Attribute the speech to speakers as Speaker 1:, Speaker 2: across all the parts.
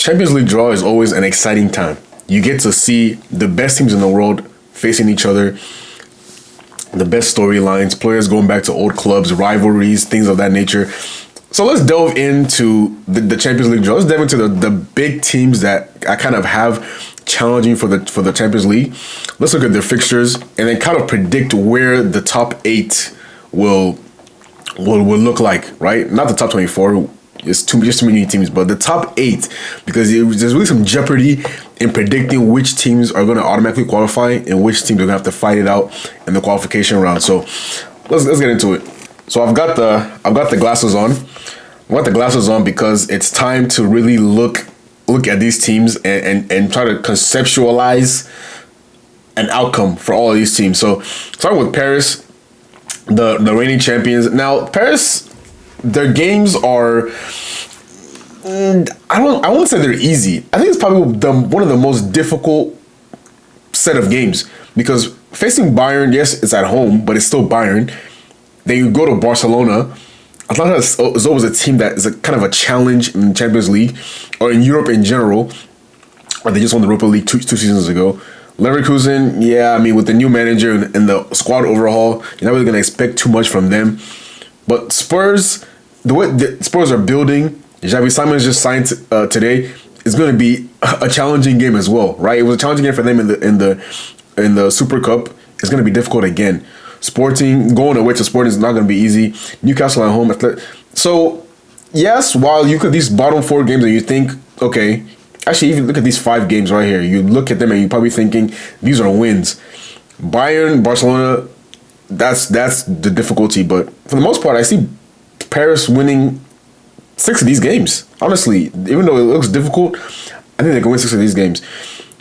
Speaker 1: Champions League draw is always an exciting time. You get to see the best teams in the world facing each other, the best storylines, players going back to old clubs, rivalries, things of that nature. So let's delve into the Champions League draw. Let's delve into the big teams that I kind of have challenging for the Champions League. Let's look at their fixtures and then kind of predict where the top 8 will look like, right? Not the top 24. It's just too many teams, but the top 8, because there's really some jeopardy in predicting which teams are going to automatically qualify and which teams are going to have to fight it out in the qualification round. So let's get into it. So I've got the glasses on. I want the glasses on because it's time to really look at these teams and try to conceptualize an outcome for all of these teams. So starting with Paris, the reigning champions. Now Paris, their games are, I won't say they're easy. I think it's probably one of the most difficult set of games because facing Bayern, yes, it's at home, but it's still Bayern. Then you go to Barcelona. Atlanta is always a team that is a kind of a challenge in the Champions League or in Europe in general. Or they just won the Europa League two seasons ago. Leverkusen, yeah, I mean, with the new manager and the squad overhaul, you're not really going to expect too much from them. But Spurs, the way the Spurs are building, Xavi Simons just signed today. It's going to be a challenging game as well, right? It was a challenging game for them in the Super Cup. It's going to be difficult again. Sporting, going away to Sporting is not going to be easy. Newcastle at home. So, yes, while you look at these bottom 4 games and you think, okay, actually, even look at these 5 games right here. You look at them and you're probably thinking, these are wins. Bayern, Barcelona, that's the difficulty. But for the most part, I see Paris winning 6 of these games. Honestly, even though it looks difficult, I think they can win 6 of these games.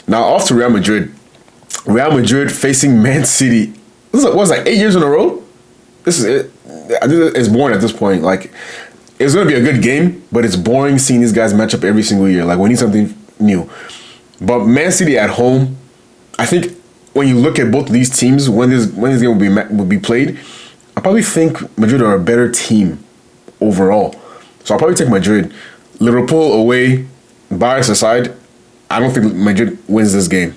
Speaker 1: Now, off to Real Madrid. Real Madrid facing Man City. This is like 8 years in a row? This is it. I think it's boring at this point. Like, it's going to be a good game, but it's boring seeing these guys match up every single year. Like, we need something new. But Man City at home, I think when you look at both of these teams, when this game will be played, I probably think Madrid are a better team overall. So I'll probably take Madrid. Liverpool away, bias aside, I don't think Madrid wins this game.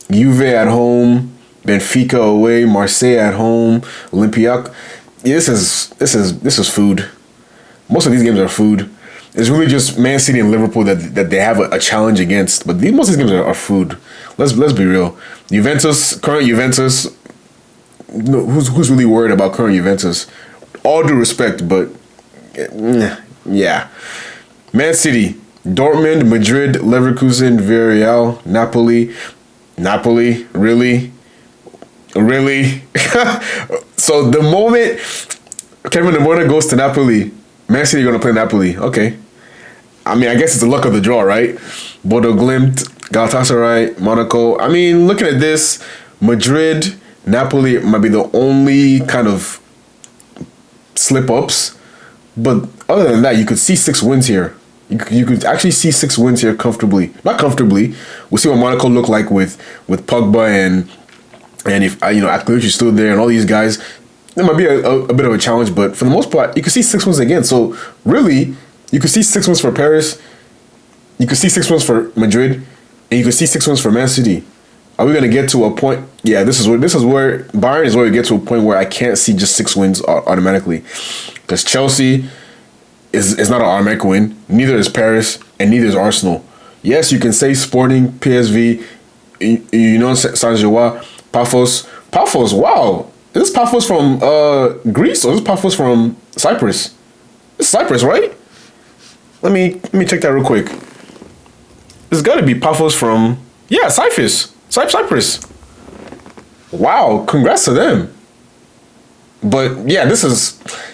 Speaker 1: Juve at home, Benfica away, Marseille at home, Olympiacos. Yeah, this is food. Most of these games are food. It's really just Man City and Liverpool that they have a challenge against. But most of these games are food. Let's be real. Current Juventus. No, who's really worried about current Juventus? All due respect, but yeah. Man City, Dortmund, Madrid, Leverkusen, Villarreal, Napoli, really? So the moment Kevin De Bruyne goes to Napoli, Man City are going to play Napoli. Okay. I mean, I guess it's the luck of the draw, right? Bodo Glimt, Galatasaray, Monaco. I mean, looking at this, Madrid, Napoli might be the only kind of slip-ups. But other than that, you could see 6 wins here. You could actually see 6 wins here comfortably. Not comfortably. We'll see what Monaco look like with Pogba and if Aklinovic still there and all these guys. It might be a bit of a challenge, but for the most part, you could see 6 wins again. So really, you could see 6 wins for Paris. You could see 6 wins for Madrid, and you could see 6 wins for Man City. Are we gonna get to a point? Yeah, this is where Bayern is where we get to a point where I can't see just 6 wins automatically, because Chelsea is not an automatic win. Neither is Paris, and neither is Arsenal. Yes, you can say Sporting, PSV, Saint-Gilloise, Paphos. Wow, is this Paphos from Greece or is this Paphos from Cyprus? It's Cyprus, right? Let me check that real quick. It's got to be Paphos from Cyprus. Cyprus. Wow, congrats to them. But yeah,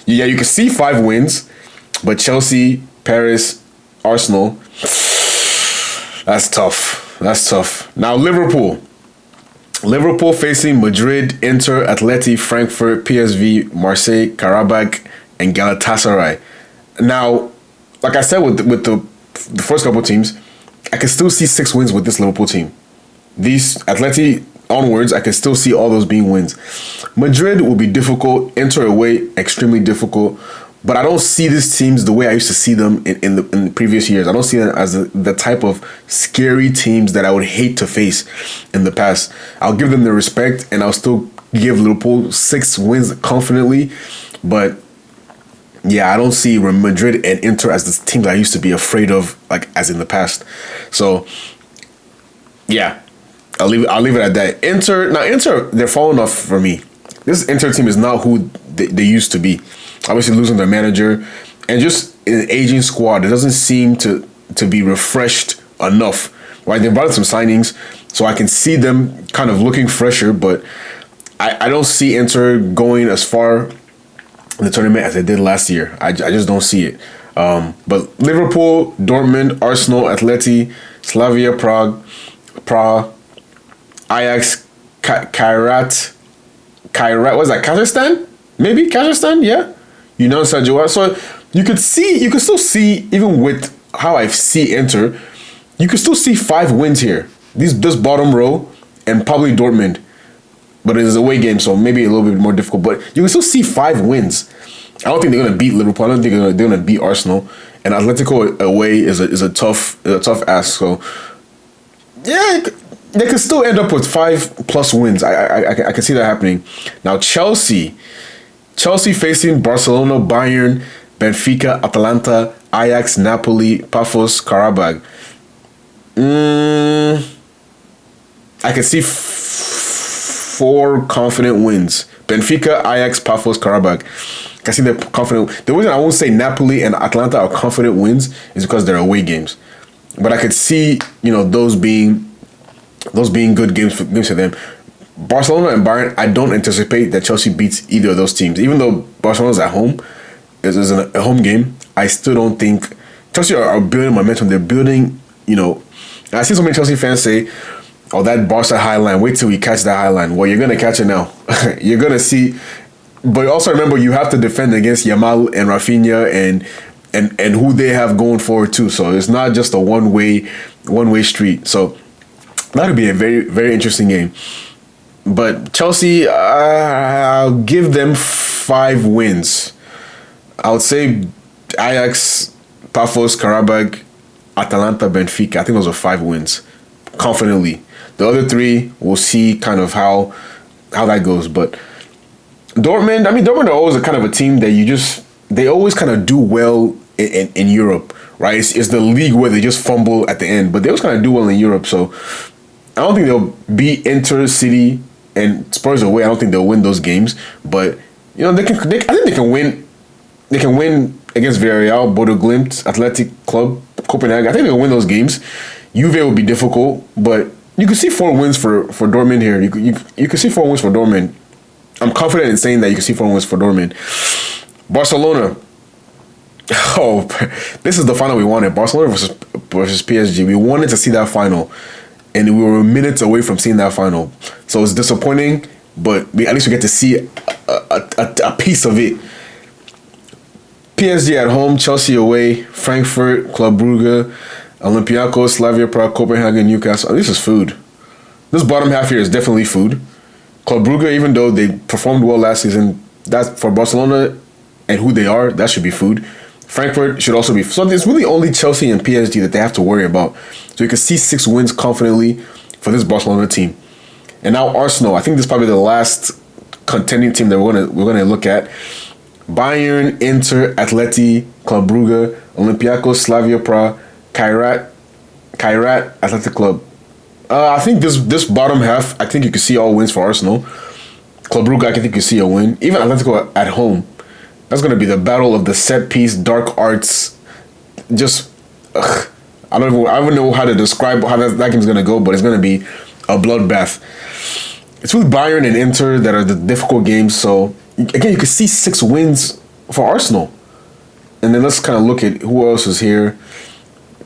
Speaker 1: you can see 5 wins, but Chelsea, Paris, Arsenal. That's tough. Now Liverpool facing Madrid, Inter, Atleti, Frankfurt, PSV, Marseille, Karabakh, and Galatasaray. Now, like I said with the first couple of teams, I can still see 6 wins with this Liverpool team. These Atleti onwards, I can still see all those being wins. Madrid will be difficult. Inter away, extremely difficult. But I don't see these teams the way I used to see them in the previous years. I don't see them as the type of scary teams that I would hate to face in the past. I'll give them the respect, and I'll still give Liverpool 6 wins confidently. But yeah, I don't see Real Madrid and Inter as the teams I used to be afraid of, like as in the past. So yeah, I'll leave it at that. Inter, they're falling off for me. This Inter team is not who they used to be. Obviously losing their manager and just an aging squad. It doesn't seem to be refreshed enough. Right? They brought in some signings, so I can see them kind of looking fresher, but I don't see Inter going as far in the tournament as they did last year. I just don't see it. But Liverpool, Dortmund, Arsenal, Atleti, Slavia Prague, Ajax, Kairat, what's that? Kazakhstan? Maybe Kazakhstan? Yeah. Sajua. So you could still see, even with how I see Inter, you could still see 5 wins here. This bottom row and probably Dortmund. But it is a away game, so maybe a little bit more difficult. But you can still see 5 wins. I don't think they're gonna beat Liverpool. I don't think they're gonna beat Arsenal. And Atletico away is a tough ask. So yeah, they could still end up with 5+ wins. I can see that happening. Now Chelsea facing Barcelona, Bayern, Benfica, Atalanta, Ajax, Napoli, Pafos, Karabag. I can see 4 confident wins. Benfica, Ajax, Pafos, Karabag. I can see they're confident. The reason I won't say Napoli and Atalanta are confident wins is because they're away games. But I could see, those being good games for them. Barcelona and Bayern, I don't anticipate that Chelsea beats either of those teams. Even though Barcelona's at home, is a home game, I still don't think Chelsea are building momentum. They're building, and I see so many Chelsea fans say, "Oh, that Barca high line, wait till we catch that high line." Well, you're gonna catch it now. You're gonna see, but also remember you have to defend against Yamal and Rafinha and who they have going forward too. So it's not just a one way street. So that'll be a very, very interesting game. But Chelsea, I'll give them 5 wins. I would say Ajax, Pafos, Karabag, Atalanta, Benfica. I think those are 5 wins, confidently. The other 3, we'll see kind of how that goes. But Dortmund are always a kind of a team that they always kind of do well in Europe, right? It's the league where they just fumble at the end, but they always kind of do well in Europe. So I don't think they'll beat Inter, City, and Spurs away. I don't think they'll win those games, but I think they can win. They can win against Villarreal, Bodo Glimt, Athletic Club, Copenhagen. I think they'll win those games. Juve will be difficult, but you can see 4 wins for Dortmund here. You can see 4 wins for Dortmund. I'm confident in saying that you can see 4 wins for Dortmund. Barcelona. Oh, this is the final we wanted. Barcelona versus PSG. We wanted to see that final, and we were minutes away from seeing that final. So it's disappointing, but at least we get to see a piece of it. PSG at home, Chelsea away, Frankfurt, Club Brugge, Olympiacos, Slavia Prague, Copenhagen, Newcastle. This is food. This bottom half here is definitely food. Club Brugge, even though they performed well last season, that's for Barcelona and who they are, that should be food. Frankfurt should also be. So it's really only Chelsea and PSG that they have to worry about. So you can see 6 wins confidently for this Barcelona team. And now Arsenal. I think this is probably the last contending team that we're gonna look at. Bayern, Inter, Atleti, Club Brugge, Olympiacos, Slavia Prague, Kairat, Athletic Club. I think this bottom half, I think you can see all wins for Arsenal. Club Brugge, I think you can see a win. Even Atletico at home. That's going to be the battle of the set piece, dark arts. Just, I don't even know how to describe how that game's going to go, but it's going to be a bloodbath. It's really Bayern and Inter that are the difficult games. So, again, you can see 6 wins for Arsenal. And then let's kind of look at who else is here.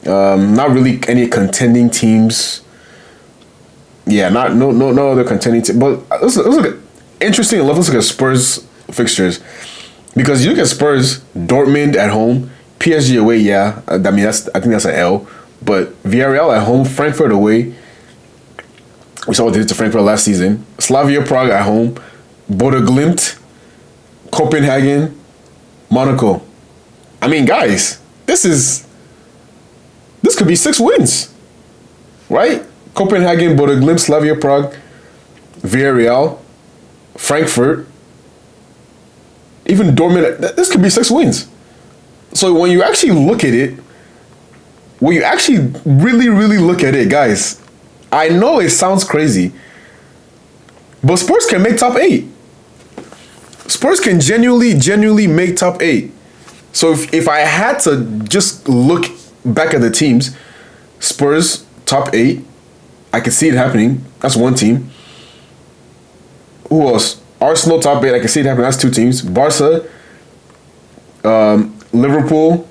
Speaker 1: Not really any contending teams. Yeah, no other contending team. But let's look at interesting enough. Let's look at Spurs fixtures, because you look at Spurs, Dortmund at home, PSG away. Yeah, I think that's an L. But Villarreal at home, Frankfurt away. We saw what they did to Frankfurt last season. Slavia Prague at home, Bodo Glimt, Copenhagen, Monaco. I mean, guys, this could be 6 wins, right? Copenhagen, Bodo Glimt, Slavia Prague, Villarreal, Frankfurt, even Dortmund. This could be 6 wins. So when you actually look at it, when you actually really, really look at it, guys, I know it sounds crazy, but Spurs can make top 8. Spurs can genuinely make top 8. So if I had to just look back at the teams, Spurs top 8, I can see it happening. That's one team. Who else? Arsenal top 8, I can see it happening. That's 2 teams. Barca, Liverpool,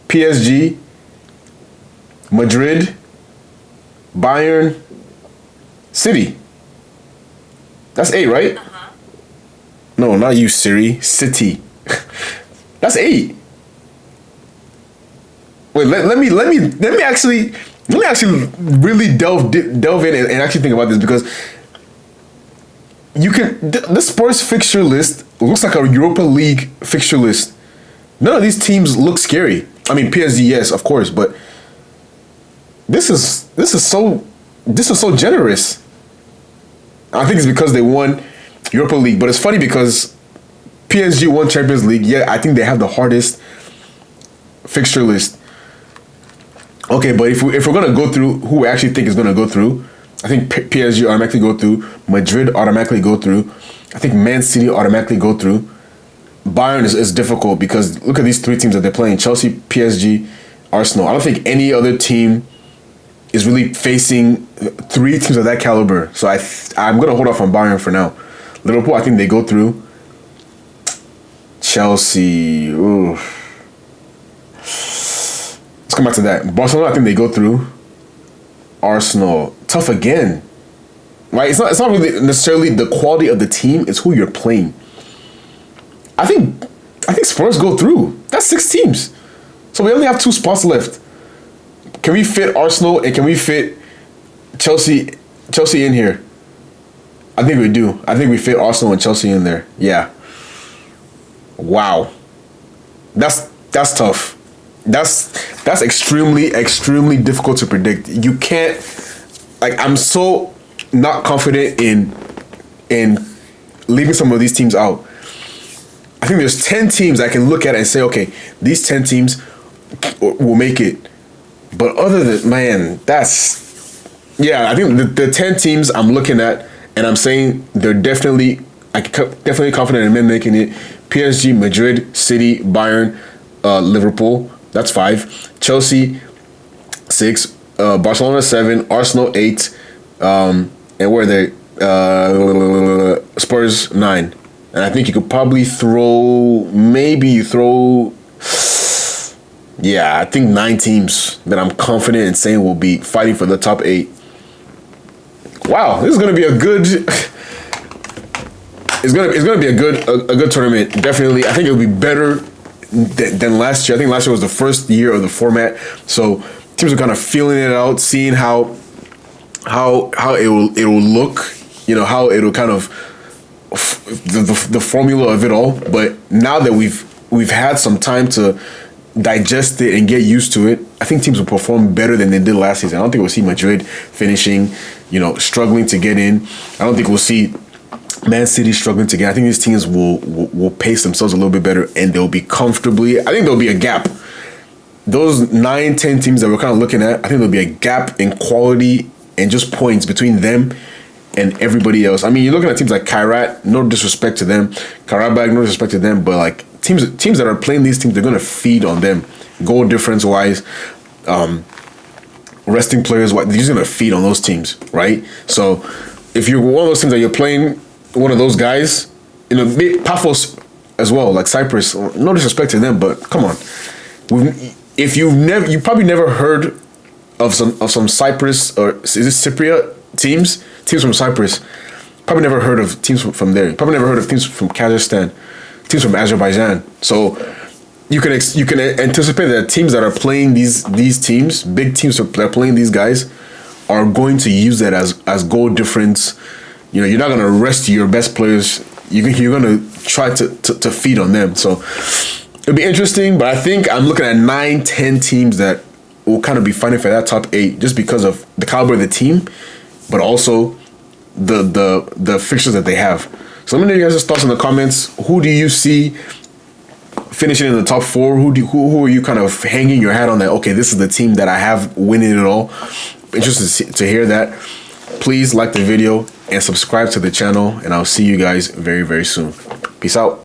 Speaker 1: PSG, Madrid, Bayern, City. That's 8, right? No, not you, Siri. City. That's 8. Wait, let me actually really delve in and actually think about this, because you can the Spurs fixture list looks like a Europa League fixture list. None of these teams look scary. I mean, PSG, yes, of course, but this is so generous. I think it's because they won Europa League, but it's funny because PSG won Champions League. Yeah, I think they have the hardest fixture list. Okay, but if we're gonna go through who we actually think is gonna go through, I think PSG automatically go through. Madrid automatically go through. I think Man City automatically go through. Bayern is difficult because look at these 3 teams that they're playing: Chelsea, PSG, Arsenal. I don't think any other team is really facing 3 teams of that caliber. So I'm gonna hold off on Bayern for now. Liverpool, I think they go through. Chelsea, ooh. Let's come back to that. Barcelona, I think they go through. Arsenal, tough again. Right? It's not really necessarily the quality of the team, it's who you're playing. I think Spurs go through. That's 6 teams. So we only have 2 spots left. Can we fit Arsenal and can we fit Chelsea in here? I think we do. I think we fit Arsenal and Chelsea in there. Yeah. Wow. That's tough. That's extremely difficult to predict. You can't, I'm so not confident in leaving some of these teams out. I think there's 10 teams I can look at and say, okay, these 10 teams will make it. But other than, man, I think the 10 teams I'm looking at and I'm saying they're definitely confident in men making it. PSG, Madrid, City, Bayern, Liverpool, that's 5. Chelsea, 6. Barcelona, 7. Arsenal, 8. And where are they? Spurs, 9. And I think you could probably I think 9 teams that I'm confident in saying will be fighting for the top 8. Wow, this is gonna be a good. It's gonna be a good tournament. Definitely, I think it'll be better than last year. I think last year was the first year of the format, so teams are kind of feeling it out, seeing how it will look. You know, how it'll kind of the formula of it all. But now that we've had some time to digest it and get used to it, I think teams will perform better than they did last season. I don't think we'll see Madrid finishing, struggling to get in. I don't think we'll see Man City struggling to get. I think these teams will pace themselves a little bit better and they'll be comfortably. I think there'll be a gap. Those 9-10 teams that we're kind of looking at, I think there'll be a gap in quality and just points between them and everybody else. I mean, you're looking at teams like Kairat, no disrespect to them. Karabag, no disrespect to them, but like teams that are playing these teams, they're going to feed on them. Goal difference wise, resting players, they're just going to feed on those teams, right? So if you're one of those teams that you're playing one of those guys, Paphos as well, like Cyprus, no disrespect to them, but come on. You probably never heard of some Cyprus, or is it Cypriot teams from Cyprus. Probably never heard of teams from there. Probably never heard of teams from Kazakhstan, teams from Azerbaijan. So you can anticipate that teams that are playing these teams, big teams that are playing these guys, are going to use that as goal difference. You're not going to rest your best players. You're going to try to feed on them. So it'll be interesting, but I think I'm looking at 9-10 teams that will kind of be fighting for that top 8 just because of the caliber of the team, but also the fixtures that they have. So let me know your guys' thoughts in the comments. Who do you see finishing in the top 4? Who are you kind of hanging your hat on that? Okay, this is the team that I have winning it all. Interested to hear that. Please like the video and subscribe to the channel, and I'll see you guys very, very soon. Peace out.